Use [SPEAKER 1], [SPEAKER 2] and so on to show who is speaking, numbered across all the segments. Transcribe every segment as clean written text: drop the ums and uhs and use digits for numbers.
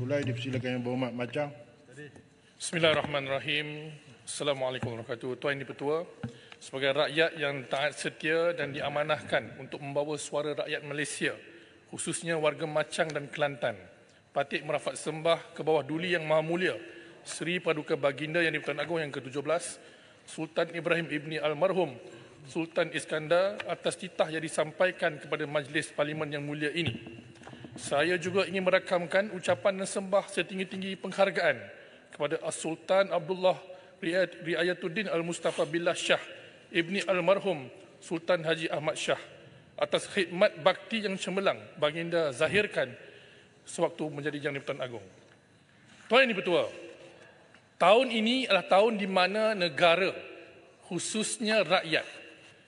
[SPEAKER 1] Mulai dipersilakan Yang Berhormat Macang.
[SPEAKER 2] Bismillahirrahmanirrahim. Assalamualaikum warahmatullahi wabarakatuh. Tuan Yang Dipertua, sebagai rakyat yang taat setia dan diamanahkan untuk membawa suara rakyat Malaysia, khususnya warga Machang dan Kelantan, patut merafat sembah ke bawah duli Yang Maha Mulia Seri Paduka Baginda Yang di-Pertuan Agong yang ke-17, Sultan Ibrahim Ibni Almarhum Sultan Iskandar, atas titah yang disampaikan kepada Majlis Parlimen yang mulia ini. Saya juga ingin merakamkan ucapan dan sembah setinggi-tinggi penghargaan kepada As-Sultan Abdullah Riayatuddin Al-Mustafa Billah Shah Ibni Almarhum Sultan Haji Ahmad Shah atas khidmat bakti yang cemerlang baginda zahirkan sewaktu menjadi Yang di-Pertuan Agong. Tuan Yang Dipertua, tahun ini adalah tahun di mana negara, khususnya rakyat,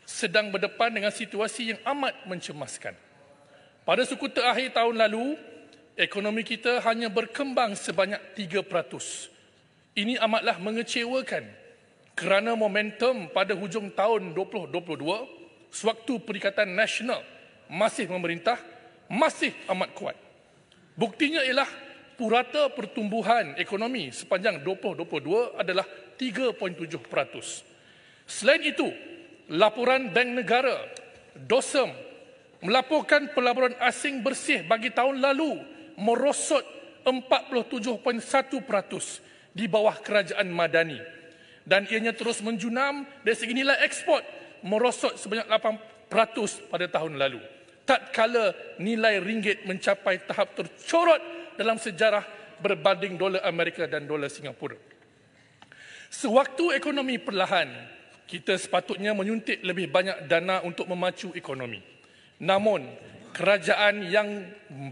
[SPEAKER 2] sedang berdepan dengan situasi yang amat mencemaskan. Pada sekutu akhir tahun lalu, ekonomi kita hanya berkembang sebanyak 3%. Ini amatlah mengecewakan kerana momentum pada hujung tahun 2022, sewaktu Perikatan Nasional masih memerintah, masih amat kuat. Buktinya ialah purata pertumbuhan ekonomi sepanjang 2022 adalah 3.7%. Selain itu, laporan Bank Negara, DOSEM, melaporkan pelaburan asing bersih bagi tahun lalu merosot 47.1% di bawah kerajaan Madani. Dan ianya terus menjunam dari segi nilai ekspor merosot sebanyak 8% pada tahun lalu. Tatkala nilai ringgit mencapai tahap tercorot dalam sejarah berbanding dolar Amerika dan dolar Singapura. Sewaktu ekonomi perlahan, kita sepatutnya menyuntik lebih banyak dana untuk memacu ekonomi. Namun, kerajaan yang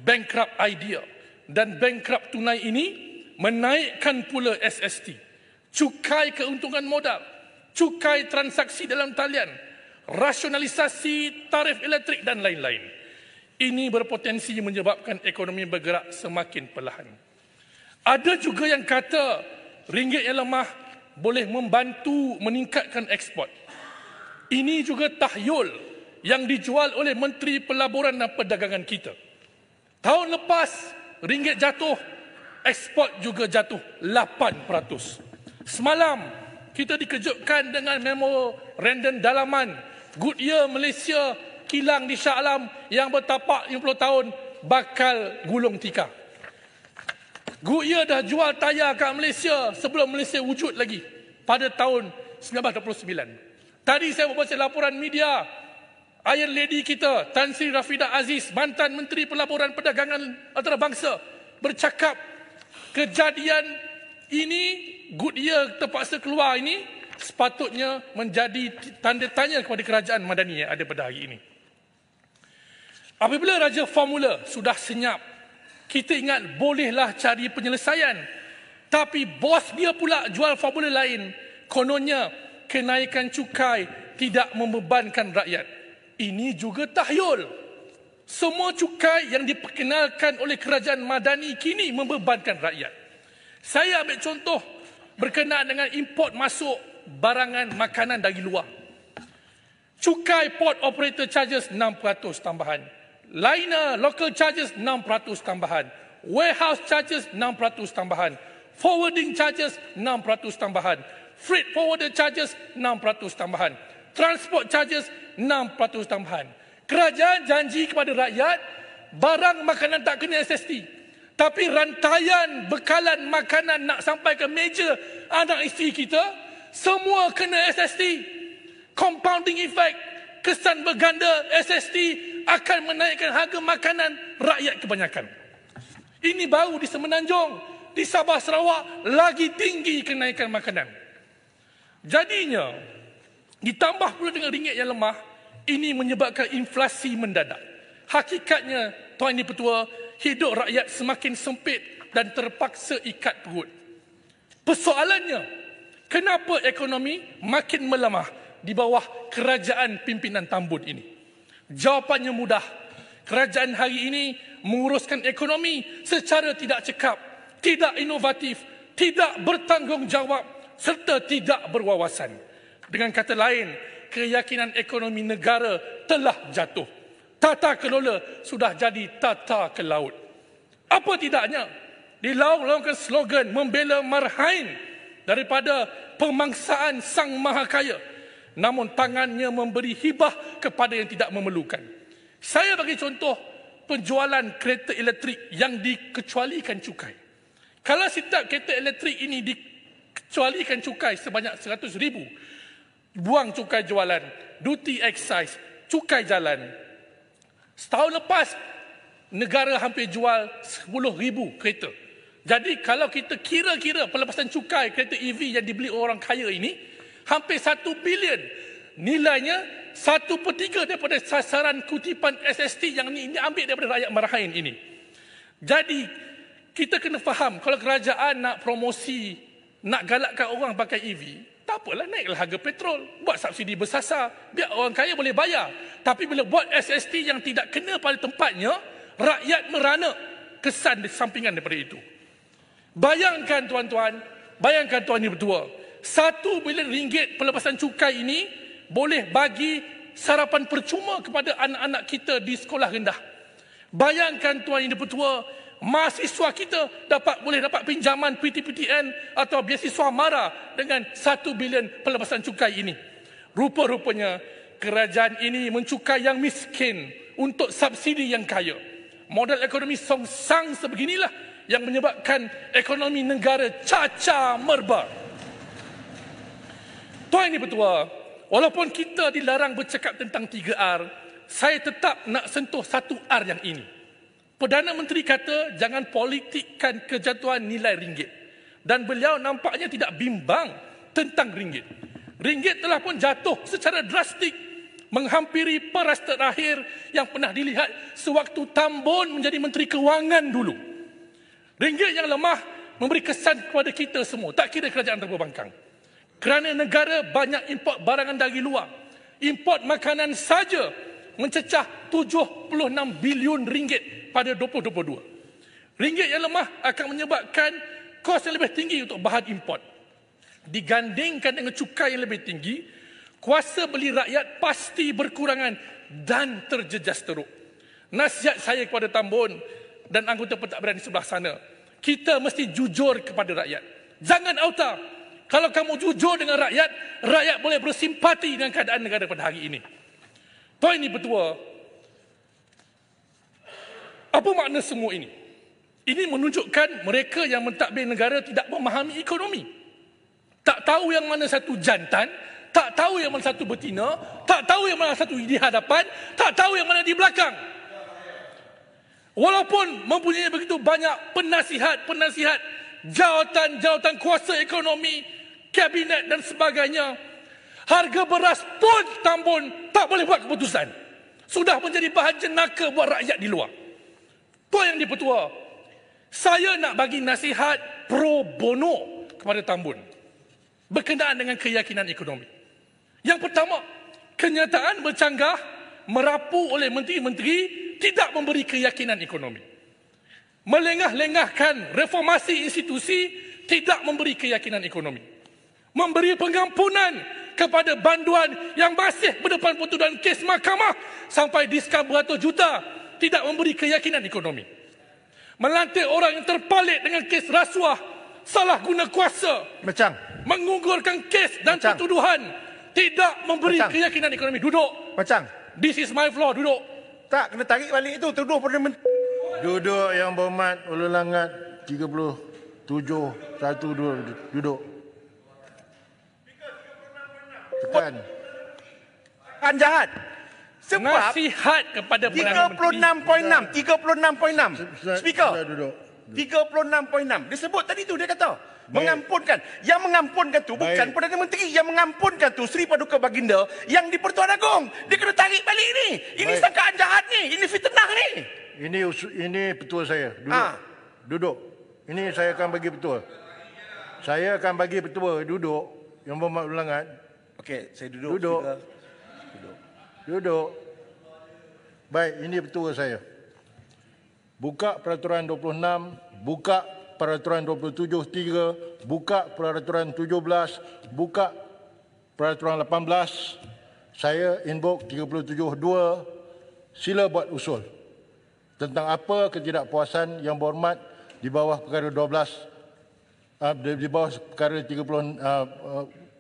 [SPEAKER 2] bankrupt idea dan bankrupt tunai ini menaikkan pula SST, cukai keuntungan modal, cukai transaksi dalam talian, rasionalisasi tarif elektrik dan lain-lain. Ini berpotensi menyebabkan ekonomi bergerak semakin perlahan. Ada juga yang kata ringgit yang lemah boleh membantu meningkatkan ekspor. Ini juga tahyul yang dijual oleh Menteri Pelaburan dan Perdagangan kita. Tahun lepas, ringgit jatuh, ekspor juga jatuh 8%. Semalam, kita dikejutkan dengan memorandum dalaman Goodyear Malaysia kilang di Shah Alam yang bertapak 50 tahun bakal gulung tikar. Goodyear dah jual tayar kat Malaysia sebelum Malaysia wujud lagi pada tahun 1929. Tadi saya membaca laporan media, Iron Lady kita, Tan Sri Rafidah Aziz, mantan Menteri Pelaburan Perdagangan Antarabangsa, bercakap kejadian ini, Goodyear terpaksa keluar ini, sepatutnya menjadi tanda tanya kepada kerajaan Madani yang ada pada hari ini. Apabila Raja Formula sudah senyap, kita ingat bolehlah cari penyelesaian. Tapi bos dia pula jual formula lain. Kononnya kenaikan cukai tidak membebankan rakyat. Ini juga tahyul. Semua cukai yang diperkenalkan oleh kerajaan Madani kini membebankan rakyat. Saya ambil contoh berkenaan dengan import masuk barangan makanan dari luar. Cukai port operator charges 6% tambahan. Liner local charges 6% tambahan. Warehouse charges 6% tambahan. Forwarding charges 6% tambahan. Freight forwarder charges 6% tambahan. Transport charges 6% tambahan. Kerajaan janji kepada rakyat barang makanan tak kena SST. Tapi rantaian bekalan makanan nak sampai ke meja anak isteri kita semua kena SST. Compounding effect, kesan berganda SST akan menaikkan harga makanan rakyat kebanyakan. Ini baru di Semenanjung, di Sabah Sarawak lagi tinggi kenaikan makanan. Jadinya, ditambah pula dengan ringgit yang lemah, ini menyebabkan inflasi mendadak. Hakikatnya, Tuan Yang Dipertua, hidup rakyat semakin sempit dan terpaksa ikat perut. Persoalannya, kenapa ekonomi makin melemah di bawah kerajaan pimpinan Tambun ini? Jawapannya mudah. Kerajaan hari ini menguruskan ekonomi secara tidak cekap, tidak inovatif, tidak bertanggungjawab serta tidak berwawasan. Dengan kata lain, keyakinan ekonomi negara telah jatuh. Tata kelola sudah jadi tata ke laut. Apa tidaknya, dilaung-laungkan slogan membela marhain daripada pemangsaan Sang Maha Kaya, namun tangannya memberi hibah kepada yang tidak memerlukan. Saya bagi contoh penjualan kereta elektrik yang dikecualikan cukai. Kalau setiap kereta elektrik ini dikecualikan cukai sebanyak 100,000, buang cukai jualan, duty excise, cukai jalan, setahun lepas negara hampir jual 10,000 kereta. Jadi kalau kita kira-kira pelepasan cukai kereta EV yang dibeli orang kaya ini, hampir 1 bilion. Nilainya 1/3 daripada sasaran kutipan SST yang ini ambil daripada rakyat marhain ini. Jadi kita kena faham, kalau kerajaan nak promosi, nak galakkan orang pakai EV, tak apalah, naiklah harga petrol, buat subsidi bersasar, biar orang kaya boleh bayar. Tapi bila buat SST yang tidak kena pada tempatnya, rakyat merana kesan sampingan daripada itu. Bayangkan tuan-tuan, bayangkan tuan Yang Bertua, 1 bilion ringgit pelepasan cukai ini boleh bagi sarapan percuma kepada anak-anak kita di sekolah rendah. Bayangkan tuan Yang Bertua, mahasiswa kita boleh dapat pinjaman PTPTN atau beasiswa MARA dengan 1 bilion pelepasan cukai ini. Rupa-rupanya kerajaan ini mencukai yang miskin untuk subsidi yang kaya. Modal ekonomi songsang sebeginilah yang menyebabkan ekonomi negara cacar merba. Tuan Yang Bertua, walaupun kita dilarang bercakap tentang 3R, saya tetap nak sentuh 1R yang ini. Perdana Menteri kata jangan politikkan kejatuhan nilai ringgit. Dan beliau nampaknya tidak bimbang tentang ringgit. Ringgit telah pun jatuh secara drastik, menghampiri paras terakhir yang pernah dilihat sewaktu Tambun menjadi Menteri Kewangan dulu. Ringgit yang lemah memberi kesan kepada kita semua, tak kira kerajaan terbangkang. Kerana negara banyak import barangan dari luar. Import makanan saja mencecah 76 bilion ringgit pada 2022. Ringgit yang lemah akan menyebabkan kos yang lebih tinggi untuk bahan import. Digandingkan dengan cukai yang lebih tinggi, kuasa beli rakyat pasti berkurangan dan terjejas teruk. Nasihat saya kepada Tambun dan anggota pentadbiran di sebelah sana, kita mesti jujur kepada rakyat. Jangan auta. Kalau kamu jujur dengan rakyat, rakyat boleh bersimpati dengan keadaan negara pada hari ini. Tuan Yang Bertua, apa makna semua ini? Ini menunjukkan mereka yang mentadbir negara tidak memahami ekonomi. Tak tahu yang mana satu jantan, tak tahu yang mana satu betina, tak tahu yang mana satu di hadapan, tak tahu yang mana di belakang. Walaupun mempunyai begitu banyak penasihat-penasihat, jawatan-jawatan kuasa ekonomi, kabinet dan sebagainya, harga beras pun Tambun tak boleh buat keputusan. Sudah menjadi bahan jenaka buat rakyat di luar. Tuan Yang Dipertua, saya nak bagi nasihat pro bono kepada Tambun berkenaan dengan keyakinan ekonomi. Yang pertama, kenyataan bercanggah merapu oleh menteri-menteri tidak memberi keyakinan ekonomi. Melengah-lengahkan reformasi institusi tidak memberi keyakinan ekonomi. Memberi pengampunan kepada banduan yang masih berdepan putusan kes mahkamah sampai diskon beratus juta tidak memberi keyakinan ekonomi. Melantik orang yang terpalit dengan kes rasuah, salah guna kuasa, menggugurkan kes dan tuduhan tidak memberi keyakinan ekonomi. Duduk. This is my floor. Duduk.
[SPEAKER 3] Tak, kena tarik balik itu. Tuduh Perdana Menteri.
[SPEAKER 1] Duduk Yang Berhormat Ulul Langat 37 1 2 duduk. Tekan.
[SPEAKER 3] Kan jahat. Sebab
[SPEAKER 2] nasihat kepada Perdana Menteri
[SPEAKER 3] 36.6. Speaker.
[SPEAKER 1] Duduk.
[SPEAKER 3] 36.6. Dia sebut tadi tu, dia kata mengampunkan. Yang mengampunkan tu bukan Perdana Menteri. Yang mengampunkan tu Sri Paduka Baginda yang di Pertuan Agong. Dia kena tarik balik ni. Ini sangkaan jahat ni. Ini fitnah ni.
[SPEAKER 1] Ini petua saya. Duduk. Duduk. Ini saya akan bagi petua. Saya akan bagi petua. Duduk. Yang Berhormat Ulul Langat.
[SPEAKER 3] Okey, saya duduk.
[SPEAKER 1] Duduk. Baik, ini petua saya. Buka peraturan 26, buka peraturan 27.3, buka peraturan 17, buka peraturan 18. Saya inbox 37.2, sila buat usul tentang apa ketidakpuasan Yang Berhormat di bawah perkara 12, di bawah perkara 30,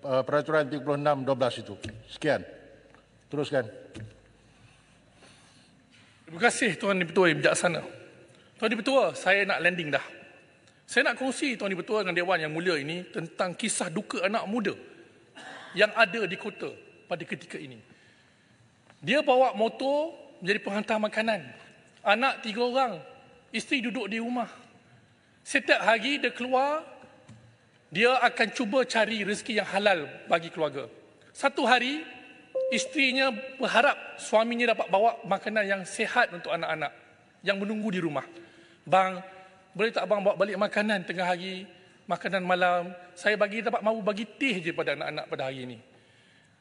[SPEAKER 1] peraturan 36/12 itu. Sekian. Teruskan.
[SPEAKER 2] Terima kasih Tuan Dipertua yang bijaksana. Tuan Dipertua, saya nak landing dah. Saya nak kongsi Tuan Dipertua dengan Dewan yang mulia ini tentang kisah duka anak muda yang ada di kota pada ketika ini. Dia bawa motor menjadi penghantar makanan. Anak 3 orang, isteri duduk di rumah. Setiap hari dia keluar, dia akan cuba cari rezeki yang halal bagi keluarga. Satu hari, isterinya berharap suaminya dapat bawa makanan yang sihat untuk anak-anak yang menunggu di rumah. Bang, boleh tak abang bawa balik makanan tengah hari, makanan malam? Saya dapat mahu bagi teh je pada anak-anak pada hari ini.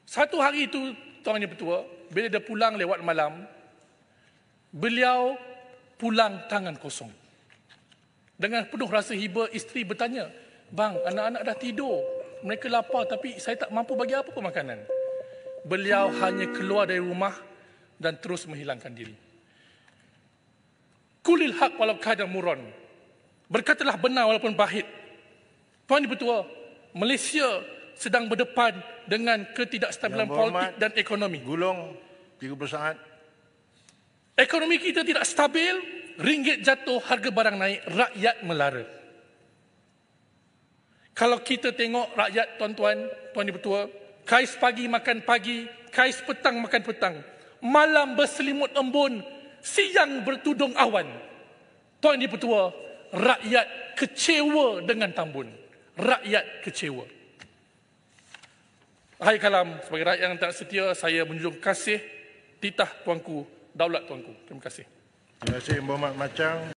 [SPEAKER 2] Satu hari itu, Tuan Dipertua, bila dia pulang lewat malam, beliau pulang tangan kosong. Dengan penuh rasa hiba, isteri bertanya, bang, anak-anak dah tidur. Mereka lapar tapi saya tak mampu bagi apa pun makanan. Beliau hanya keluar dari rumah dan terus menghilangkan diri. Kulil haq walau kadang muron. Berkatalah benar walaupun pahit. Tuan Dipertua, Malaysia sedang berdepan dengan ketidakstabilan politik dan ekonomi.
[SPEAKER 1] Gulung 30 saat.
[SPEAKER 2] Ekonomi kita tidak stabil, ringgit jatuh, harga barang naik, rakyat melara. Kalau kita tengok rakyat, tuan-tuan, Tuan Dipertua, kais pagi makan pagi, kais petang makan petang, malam berselimut embun, siang bertudung awan. Tuan Dipertua, rakyat kecewa dengan Tambun. Rakyat kecewa. Hai kalam, sebagai rakyat yang tak setia, saya menjunjung kasih titah tuanku, daulat tuanku. Terima kasih.
[SPEAKER 1] Terima kasih Berhormat Macang.